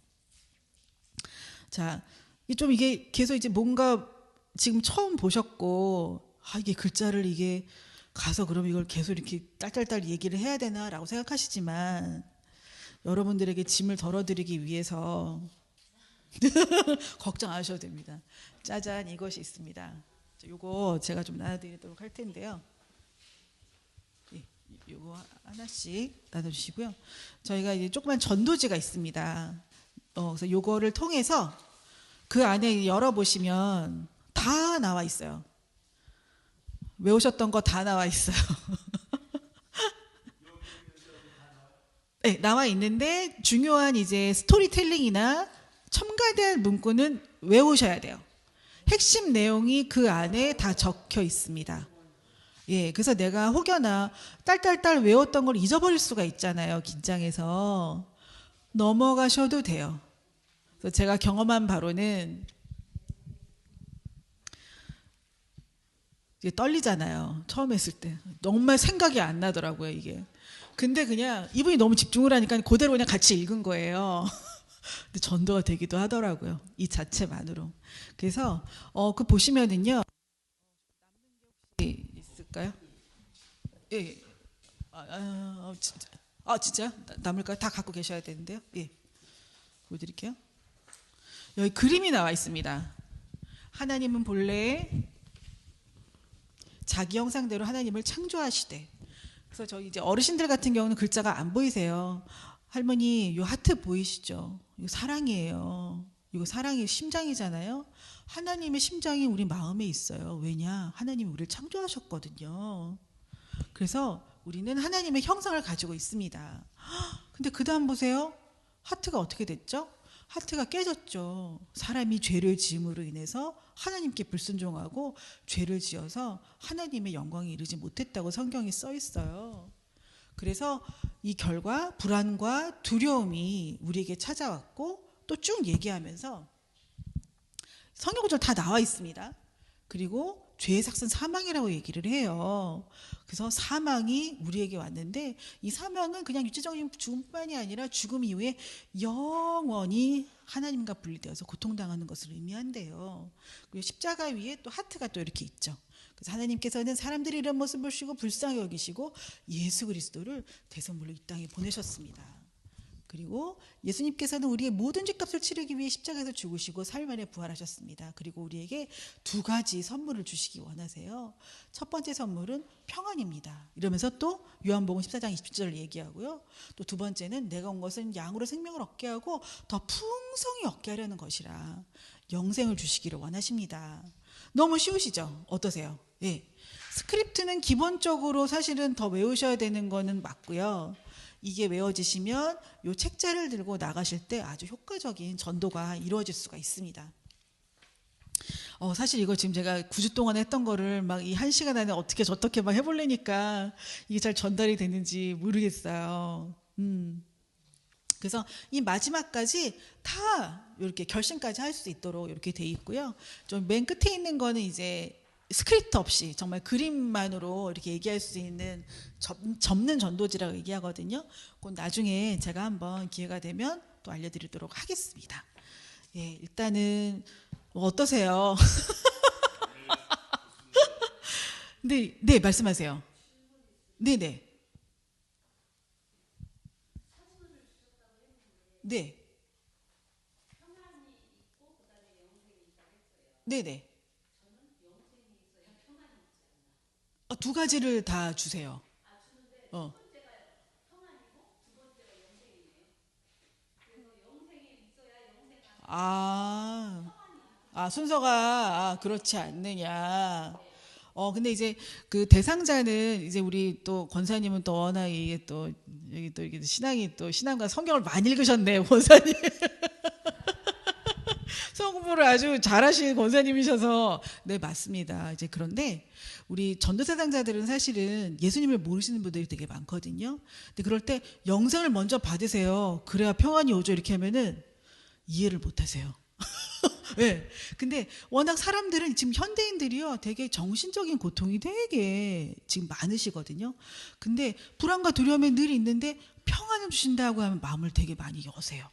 자, 이게 계속 이제 뭔가 지금 처음 보셨고, 이게 글자를 이게 가서 그럼 이걸 계속 이렇게 딸딸딸 얘기를 해야 되나라고 생각하시지만, 여러분들에게 짐을 덜어드리기 위해서 걱정 안 하셔도 됩니다. 짜잔, 이것이 있습니다. 이거 제가 좀 나눠드리도록 할 텐데요. 이거 하나씩 나눠주시고요. 저희가 이제 조그만 전도지가 있습니다. 그래서 이거를 통해서 그 안에 열어보시면 다 나와 있어요. 외우셨던 거 다 나와 있어요. 네, 나와 있는데 중요한 이제 스토리텔링이나 첨가될 문구는 외우셔야 돼요. 핵심 내용이 그 안에 다 적혀 있습니다. 예, 그래서 내가 혹여나 딸딸딸 외웠던 걸 잊어버릴 수가 있잖아요. 긴장해서. 넘어가셔도 돼요. 그래서 제가 경험한 바로는 이게 떨리잖아요. 처음 했을 때. 정말 생각이 안 나더라고요, 이게. 근데 그냥 이분이 너무 집중을 하니까 그대로 그냥 같이 읽은 거예요. 근데 전도가 되기도 하더라고요. 이 자체만으로. 그래서 보시면은요. 있을까요? 예. 진짜 남을까요? 다 갖고 계셔야 되는데요. 예. 보여드릴게요. 여기 그림이 나와 있습니다. 하나님은 본래 자기 형상대로 하나님을 창조하시되. 그래서 저희 이제 어르신들 같은 경우는 글자가 안 보이세요. 할머니, 요 하트 보이시죠? 이거 사랑이에요. 이거 사랑의 심장이잖아요. 하나님의 심장이 우리 마음에 있어요. 왜냐? 하나님이 우리를 창조하셨거든요. 그래서 우리는 하나님의 형상을 가지고 있습니다. 근데 그 다음 보세요. 하트가 어떻게 됐죠? 하트가 깨졌죠. 사람이 죄를 지음으로 인해서 하나님께 불순종하고 죄를 지어서 하나님의 영광에 이르지 못했다고 성경에 써 있어요. 그래서 이 결과 불안과 두려움이 우리에게 찾아왔고 또 쭉 얘기하면서 성경 구절 다 나와 있습니다. 그리고 죄의 삭은 사망이라고 얘기를 해요. 그래서 사망이 우리에게 왔는데 이 사망은 그냥 육체적인 죽음뿐만이 아니라 죽음 이후에 영원히 하나님과 분리되어서 고통당하는 것을 의미한대요. 그리고 십자가 위에 또 하트가 또 이렇게 있죠. 그래서 하나님께서는 사람들이 이런 모습을 보시고 불쌍히 여기시고 예수 그리스도를 대선물로 이 땅에 보내셨습니다. 그리고 예수님께서는 우리의 모든 죄값을 치르기 위해 십자가에서 죽으시고 3일 만에 부활하셨습니다. 그리고 우리에게 두 가지 선물을 주시기 원하세요. 첫 번째 선물은 평안입니다. 이러면서 또 요한복음 14장 27절을 얘기하고요. 또 두 번째는 내가 온 것은 양으로 생명을 얻게 하고 더 풍성히 얻게 하려는 것이라 영생을 주시기를 원하십니다. 너무 쉬우시죠? 어떠세요? 예. 스크립트는 기본적으로 사실은 더 외우셔야 되는 거는 맞고요. 이게 외워지시면 요 책자를 들고 나가실 때 아주 효과적인 전도가 이루어질 수가 있습니다. 사실 이거 지금 제가 9주 동안 했던 거를 막 이 1시간 안에 어떻게 저떻게 막 해보려니까 이게 잘 전달이 되는지 모르겠어요. 그래서 이 마지막까지 다 이렇게 결심까지 할 수 있도록 이렇게 돼 있고요. 좀 맨 끝에 있는 거는 이제 스크립트 없이 정말 그림만으로 이렇게 얘기할 수 있는 접는 전도지라고 얘기하거든요. 그건 나중에 제가 한번 기회가 되면 또 알려드리도록 하겠습니다. 예, 일단은 뭐 어떠세요? 네, 말씀하세요. 네네. 네. 네네. 두 가지를 다 주세요. 어. 아, 순서가 그렇지 않느냐. 근데 이제 그 대상자는 이제 우리 또 권사님은 또 워낙 이게 또 여기 또 이게 신앙이 또 신앙과 성경을 많이 읽으셨네요, 권사님. 성공부를 아주 잘하시는 권사님이셔서 네 맞습니다. 이제 그런데 우리 전도 대상자들은 사실은 예수님을 모르시는 분들이 되게 많거든요. 근데 그럴 때 영생을 먼저 받으세요. 그래야 평안이 오죠. 이렇게 하면은 이해를 못하세요. 네. 근데 워낙 사람들은 지금 현대인들이요 되게 정신적인 고통이 되게 지금 많으시거든요. 근데 불안과 두려움이 늘 있는데 평안을 주신다고 하면 마음을 되게 많이 여세요.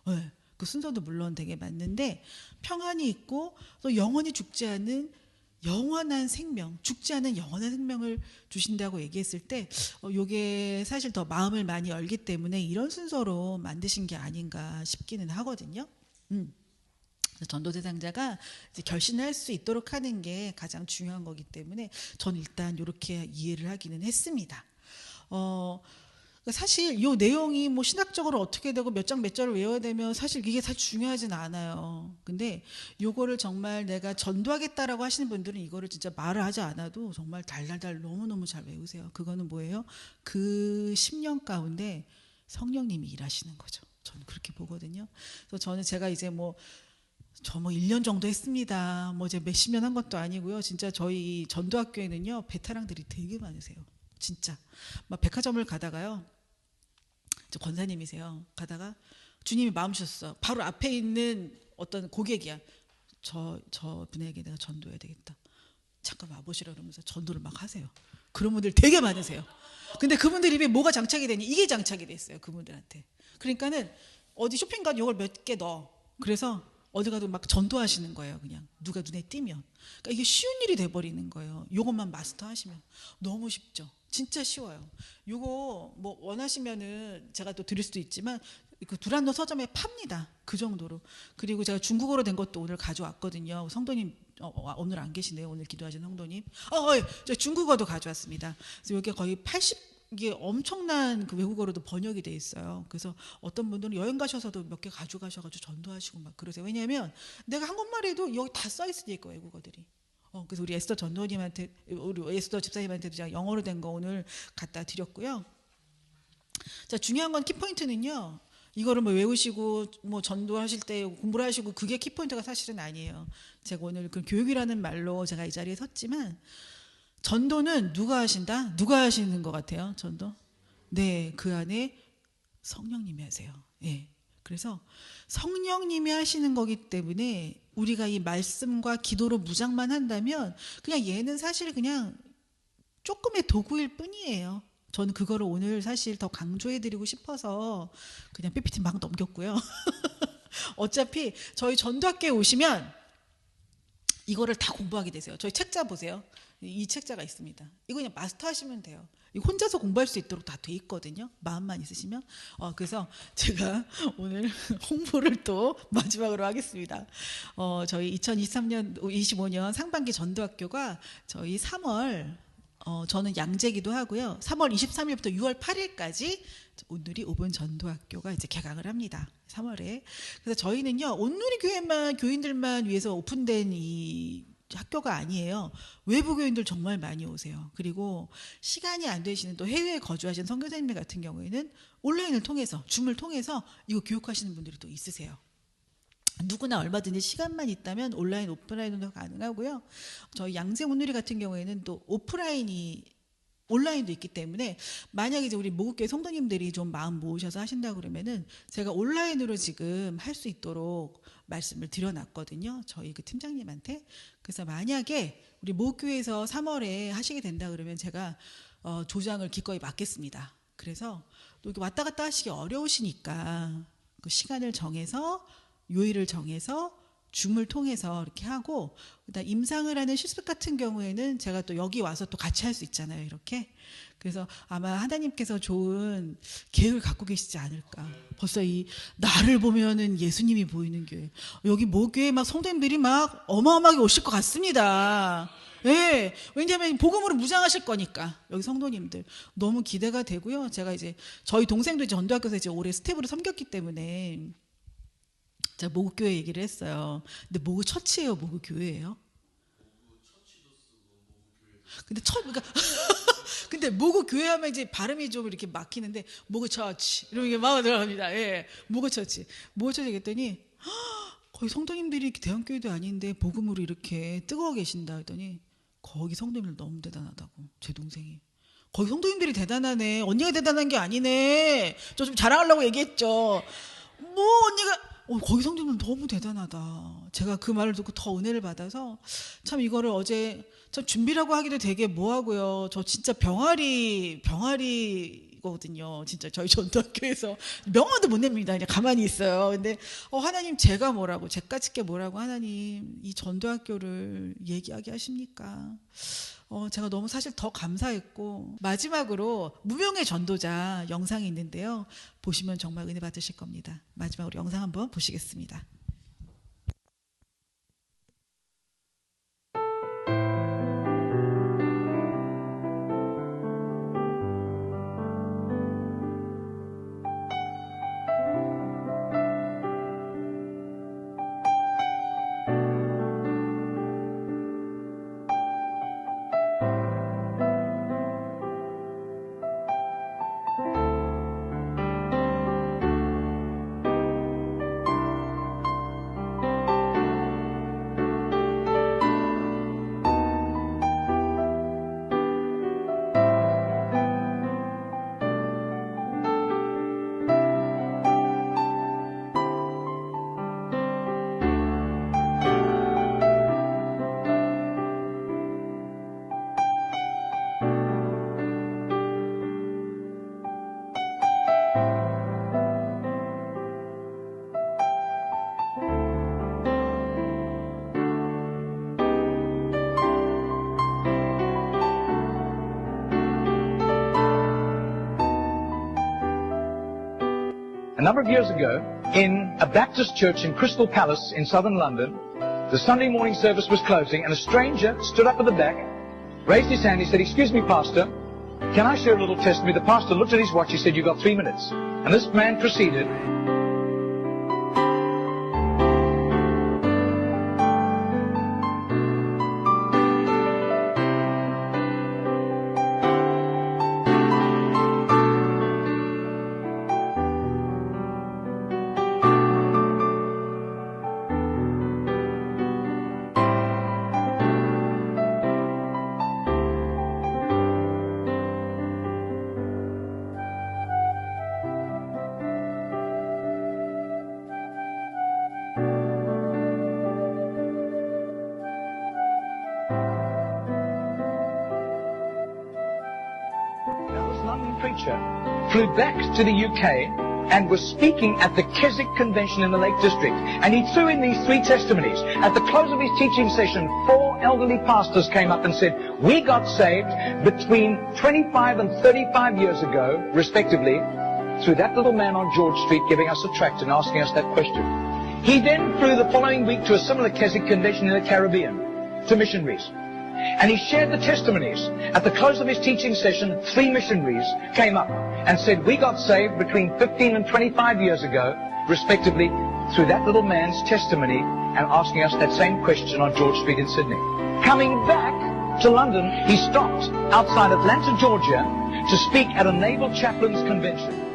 네. 그 순서도 물론 되게 맞는데 평안이 있고 또 영원히 죽지 않은 영원한 생명, 죽지 않은 영원한 생명을 주신다고 얘기했을 때 요게 사실 더 마음을 많이 열기 때문에 이런 순서로 만드신 게 아닌가 싶기는 하거든요. 전도 대상자가 이제 결신할 수 있도록 하는 게 가장 중요한 거기 때문에 저는 일단 이렇게 이해를 하기는 했습니다. 사실 이 내용이 뭐 신학적으로 어떻게 되고 몇 장 몇 절을 외워야 되면 사실 이게 사실 중요하진 않아요. 근데 요거를 정말 내가 전도하겠다라고 하시는 분들은 이거를 진짜 말을 하지 않아도 정말 달달달 너무너무 잘 외우세요. 그거는 뭐예요? 그 10년 가운데 성령님이 일하시는 거죠. 저는 그렇게 보거든요. 그래서 저는 제가 이제 저 1년 정도 했습니다. 이제 몇십 년 한 것도 아니고요. 진짜 저희 전도학교에는요, 베테랑들이 되게 많으세요. 진짜. 막 백화점을 가다가요. 권사님이세요. 가다가 주님이 마음 주셨어. 바로 앞에 있는 어떤 고객이야. 저 분에게 내가 전도해야 되겠다. 잠깐 와보시라 그러면서 전도를 막 하세요. 그런 분들 되게 많으세요. 근데 그분들 입에 뭐가 장착이 되니? 이게 장착이 됐어요. 그분들한테. 그러니까는 어디 쇼핑 가도 이걸 몇 개 넣어. 그래서 어디 가도 막 전도하시는 거예요. 그냥 누가 눈에 띄면. 그러니까 이게 쉬운 일이 돼버리는 거예요. 요것만 마스터하시면 너무 쉽죠. 진짜 쉬워요. 요거 원하시면은 제가 또 드릴 수도 있지만 그 두란노 서점에 팝니다. 그 정도로. 그리고 제가 중국어로 된 것도 오늘 가져왔거든요. 성도님 오늘 안 계시네요. 오늘 기도하신 성도님. 저 중국어도 가져왔습니다. 그래서 여기 거의 이게 엄청난 그 외국어로도 번역이 돼 있어요. 그래서 어떤 분들은 여행 가셔서도 몇 개 가져가셔가지고 전도하시고 막 그러세요. 왜냐하면 내가 한국말에도 여기 다 써 있으니까 외국어들이. 그래서 우리 에스더 전도님한테, 우리 에스더 집사님한테도 제가 영어로 된 거 오늘 갖다 드렸고요. 자, 중요한 건 키포인트는요. 이거를 뭐 외우시고 뭐 전도하실 때 공부를 하시고 그게 키포인트가 사실은 아니에요. 제가 오늘 그 교육이라는 말로 제가 이 자리에 섰지만 전도는 누가 하신다? 누가 하시는 것 같아요? 전도? 네, 그 안에 성령님이 하세요. 예. 그래서 성령님이 하시는 거기 때문에 우리가 이 말씀과 기도로 무장만 한다면 그냥 얘는 사실 그냥 조금의 도구일 뿐이에요. 저는 그거를 오늘 사실 더 강조해드리고 싶어서 그냥 PPT 막 넘겼고요. 어차피 저희 전도학교에 오시면 이거를 다 공부하게 되세요. 저희 책자 보세요. 이 책자가 있습니다. 이거 그냥 마스터하시면 돼요. 이거 혼자서 공부할 수 있도록 다 돼 있거든요. 마음만 있으시면. 그래서 제가 오늘 홍보를 또 마지막으로 하겠습니다. 저희 2023년, 25년 상반기 전도학교가 저희 3월 저는 양재기도 하고요. 3월 23일부터 6월 8일까지 온누리 5분 전도학교가 이제 개강을 합니다. 3월에. 그래서 저희는요, 온누리 교회만, 교인들만 위해서 오픈된 이 학교가 아니에요. 외부 교인들 정말 많이 오세요. 그리고 시간이 안 되시는 또 해외에 거주하시는 선교사님들 같은 경우에는 온라인을 통해서, 줌을 통해서 이거 교육하시는 분들이 또 있으세요. 누구나 얼마든지 시간만 있다면 온라인, 오프라인도 가능하고요. 저희 양재 온누리 같은 경우에는 또 온라인도 있기 때문에 만약에 이제 우리 모국교회 성도님들이 좀 마음 모으셔서 하신다 그러면은 제가 온라인으로 지금 할 수 있도록 말씀을 드려놨거든요. 저희 그 팀장님한테. 그래서 만약에 우리 모국교회에서 3월에 하시게 된다 그러면 제가 조장을 기꺼이 맡겠습니다. 그래서 또 이렇게 왔다 갔다 하시기 어려우시니까 그 시간을 정해서 요일을 정해서 줌을 통해서 이렇게 하고, 그다음 임상을 하는 실습 같은 경우에는 제가 또 여기 와서 또 같이 할 수 있잖아요. 이렇게. 그래서 아마 하나님께서 좋은 계획을 갖고 계시지 않을까. 벌써 이 나를 보면은 예수님이 보이는 교회. 여기 모교회 막 성도님들이 막 어마어마하게 오실 것 같습니다. 예. 왜냐하면 복음으로 무장하실 거니까. 여기 성도님들. 너무 기대가 되고요. 제가 이제 저희 동생도 이제 전도학교에서 이제 올해 스텝으로 섬겼기 때문에 제가 모국교회 얘기를 했어요. 근데 모국 처치예요, 모국 교회예요? 그러니까 근데 모국 교회 하면 이제 발음이 좀 이렇게 막히는데 모국 처치 이런 게 막 들어갑니다. 예, 모국 처치 얘기했더니 거기 성도님들이 이렇게 대형교회도 아닌데 복음으로 이렇게 뜨거워 계신다 했더니 거기 성도님들 너무 대단하다고. 제 동생이 거기 성도님들이 대단하네. 언니가 대단한 게 아니네. 저 좀 자랑하려고 얘기했죠. 뭐 언니가 거기 성도님들 너무 대단하다. 제가 그 말을 듣고 더 은혜를 받아서 참 이거를 어제 참 준비라고 하기도 되게 뭐하고요. 저 진짜 병아리거든요. 진짜 저희 전도학교에서 명언도 못 냅니다. 그냥 가만히 있어요. 근데 하나님 제가 제까짓게 뭐라고 하나님 이 전도학교를 얘기하게 하십니까? 제가 너무 사실 더 감사했고, 마지막으로 무명의 전도자 영상이 있는데요. 보시면 정말 은혜 받으실 겁니다. 마지막으로 영상 한번 보시겠습니다. A number of years ago, in a Baptist church in Crystal Palace in southern London, the Sunday morning service was closing and a stranger stood up at the back, raised his hand, he said, "Excuse me, Pastor, Can I share a little testimony? The pastor looked at his watch. He said, "You've got 3 minutes." And this man proceeded. London preacher flew back to the UK and was speaking at the Keswick Convention in the Lake District. And he threw in these 3 testimonies. At the close of his teaching session, 4 elderly pastors came up and said, "We got saved between 25 and 35 years ago, respectively, through that little man on George Street giving us a tract and asking us that question." He then flew the following week to a similar Keswick Convention in the Caribbean, to missionaries. And he shared the testimonies. At the close of his teaching session, 3 missionaries came up and said, "We got saved between 15 and 25 years ago, respectively, through that little man's testimony and asking us that same question on George Street in Sydney." Coming back to London, he stopped outside Atlanta, Georgia, to speak at a Naval Chaplains Convention.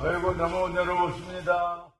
아이고, 너무 은혜로우십니다.